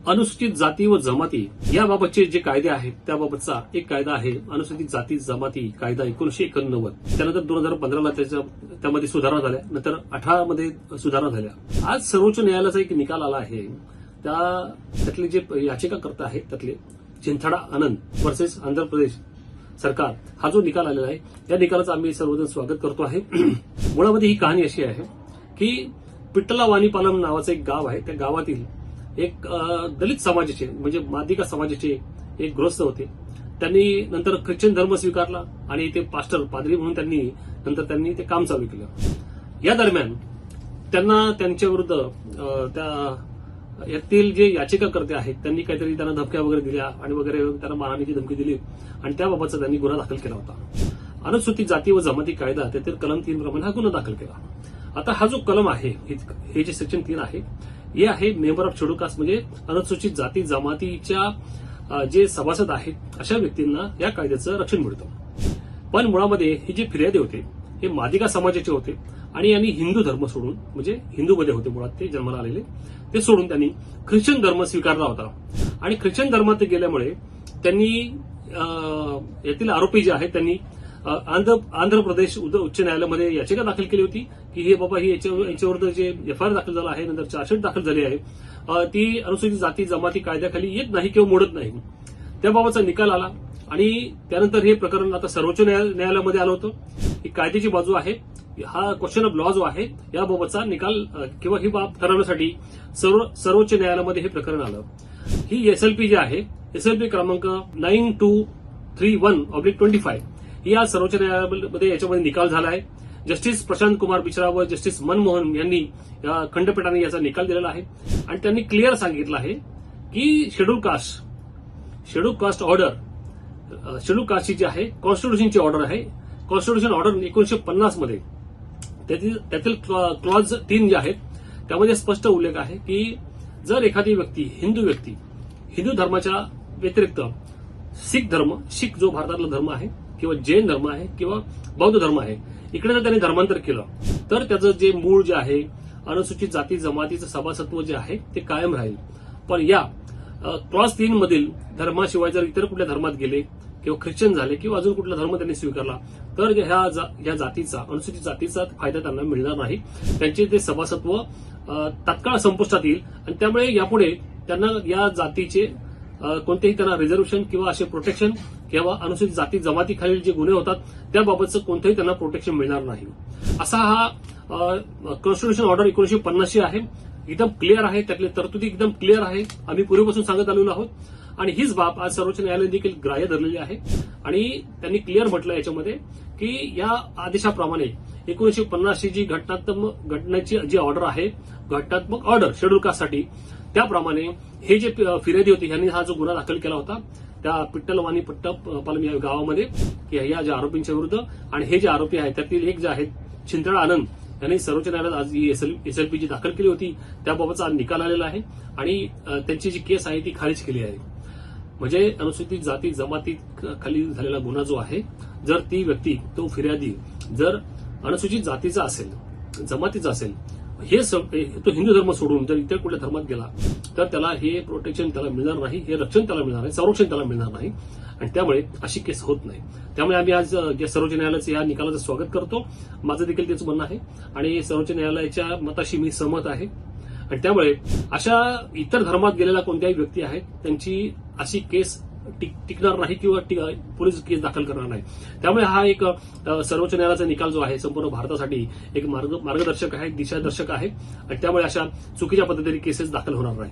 अनुसूचित जाती व जमाती याबाबतचे जे कायदे आहेत त्याबाबतचा एक कायदा आहे अनुसूचित जाती जमाती कायदा 1989. त्यानंतर 2015ला त्यामध्ये सुधारणा झाल्या, नंतर 18 मध्ये सुधारणा झाल्या. आज सर्वोच्च न्यायालयाचा एक निकाल आला आहे. त्यातले जे याचिकाकर्ता आहेत त्यातले चिंथडा आनंद वर्सेस आंध्र प्रदेश सरकार हा जो निकाल आलेला आहे या निकालाचं आम्ही सर्वजण स्वागत करतो आहे. मुळामध्ये ही कहाणी अशी आहे की पिट्टलावानीपालम नावाचं एक गाव आहे. त्या गावातील एक दलित समाजाचे म्हणजे मादिका समाजाचे एक गृहस्थ होते. त्यांनी नंतर ख्रिश्चन धर्म स्वीकारला आणि ते पादरी म्हणून त्यांनी ते काम चालू केलं. या दरम्यान त्यांना त्यांच्या विरुद्ध यातील जे याचिकाकर्ते आहेत त्यांनी काहीतरी त्यांना धमक्या वगैरे दिल्या आणि वगैरे त्यांना मारहाणीची धमकी दिली आणि त्याबाबतचा त्यांनी गुन्हा दाखल केला होता. अनुसूचित जाती व जमाती कायदा त्यातील कलम 3 प्रमाणे हा गुन्हा दाखल केला. आता हा जो कलम आहे हे जे सेक्शन 3 आहे हे आहे मेंबर ऑफ शेड्यूल कास्ट म्हणजे अनुसूचित जाती जमातीच्या जे सभासद आहेत अशा व्यक्तींना या कायद्याचं रक्षण मिळतं. पण मुळामध्ये हे जे फिर्यादी होते हे मादिका समाजाचे होते आणि यांनी हिंदू धर्म सोडून म्हणजे हिंदूमध्ये होते मुळात ते जन्माला आलेले ते सोडून त्यांनी ख्रिश्चन धर्म स्वीकारला होता आणि ख्रिश्चन धर्मात गेल्यामुळे त्यांनी यातील आरोपी जे आहेत त्यांनी आंध्र प्रदेश उच्च न्यायालयामध्ये याचिका दाखल केली होती की हे बाबा ही याच्याविरुद्ध जे एफआयआर दाखल झाला आहे नंतर चार्जशीट दाखल झाली आहे ती अनुसूचित जाती जमाती कायद्याखाली येत नाही किंवा मोडत नाही. त्याबाबतचा निकाल आला आणि त्यानंतर हे प्रकरण आता सर्वोच्च न्यायालयामध्ये आलं होतं. ही कायद्याची बाजू आहे. हा क्वेश्चन ऑफ लॉ जो आहे याबाबतचा निकाल किंवा ही बाब ठरवण्यासाठी सर्वोच्च न्यायालयामध्ये हे प्रकरण आलं. ही एसएलपी जी आहे एसएलपी क्रमांक 9231/25 ही आज सर्वोच्च न्यायालयामध्ये याच्यामध्ये निकाल झाला आहे. जस्टिस प्रशांत कुमार मिश्रा व जस्टिस मनमोहन यांनी खंडपीठाने याचा निकाल दिलेला आहे आणि त्यांनी क्लिअर सांगितलं आहे की शेड्यूल कास्ट ऑर्डर शेड्यूल कास्टची जी आहे कॉन्स्टिट्यूशनची ऑर्डर आहे. कॉन्स्टिट्यूशन ऑर्डर 1950 मध्ये त्यातील क्लॉज 3 जे आहेत त्यामध्ये स्पष्ट उल्लेख आहे की जर एखादी व्यक्ती हिंदू धर्माच्या व्यतिरिक्त शीख जो भारतातला धर्म आहे किंवा जैन धर्म आहे किंवा बौद्ध धर्म आहे इकडे जर त्यांनी धर्मांतर केलं तर त्याचं जे मूळ जे आहे अनुसूचित जाती जमातीचं सभासत्व जे आहे ते कायम राहील. पण या क्लॉज 3 मधील धर्माशिवाय जर इतर कुठल्या धर्मात गेले किंवा ख्रिश्चन झाले किंवा अजून कुठला धर्म त्यांनी स्वीकारला तर ह्या जातीचा अनुसूचित जातीचा फायदा त्यांना मिळणार नाही. त्यांचे ते सभासत्व तात्काळ संपुष्टात येईल आणि त्यामुळे यापुढे त्यांना या जातीचे कोणतेही त्यांना रिझर्वेशन किंवा असे प्रोटेक्शन किंवा अनुसूचित जाती जमातीखालील जे गुन्हे होतात त्याबाबतचं कोणतेही त्यांना प्रोटेक्शन मिळणार नाही. असा हा कॉन्स्टिट्यूशन ऑर्डर 1950 आहे. एकदम क्लिअर आहे. त्यातले तरतुदी एकदम क्लिअर आहे. आम्ही पूर्वीपासून सांगत आलेलो आहोत आणि हीच बाब आज सर्वोच्च न्यायालयाने देखील ग्राह्य धरलेली आहे आणि त्यांनी क्लिअर म्हटलं याच्यामध्ये की या आदेशाप्रमाणे 1950 जी घटनेची जी ऑर्डर आहे घटनात्मक ऑर्डर शेड्यूल कास्टसाठी त्याप्रमाणे हे जे फिर्यादी होते यांनी हा जो गुन्हा दाखल केला होता त्या पिट्टलवानीपालम या गावामध्ये या ज्या आरोपींच्या विरुद्ध आणि हे जे आरोपी आहेत त्यातील एक जे आहेत चिंथडा आनंद यांनी सर्वोच्च न्यायालयात आज ही एसएलपी जी दाखल केली होती त्याबाबतचा आज निकाल आलेला आहे आणि त्यांची जी केस आहे ती खारिज केली आहे. म्हणजे अनुसूचित जाती जमाती खाली झालेला गुन्हा जो आहे जर ती व्यक्ती तो फिर्यादी जर अनुसूचित जातीचा असेल जमातीचा असेल तो हिंदू धर्म सोडून जर इतर कुठल्या धर्मात गेला तर त्याला हे प्रोटेक्शन त्याला मिळणार नाही, हे रक्षण त्याला मिळणार नाही, संरक्षण त्याला मिळणार नाही आणि त्यामुळे अशी केस होत नाही. त्यामुळे आम्ही आज सर्वोच्च न्यायालयाचं या निकालाचं स्वागत करतो. माझं देखील तेच म्हणणं आहे आणि सर्वोच्च न्यायालयाच्या मताशी मी सहमत आहे आणि त्यामुळे अशा इतर धर्मात गेलेल्या कोणत्याही व्यक्ती आहेत त्यांची अशी केस टिकणार नाही किंवा पोलीस केस दाखल करणार नाही. त्यामुळे हा एक सर्वोच्च न्यायालयाचा निकाल जो आहे संपूर्ण भारतासाठी एक मार्गदर्शक आहे, दिशादर्शक आहे आणि त्यामुळे अशा चुकीच्या पद्धतीने केसेस दाखल होणार नाही.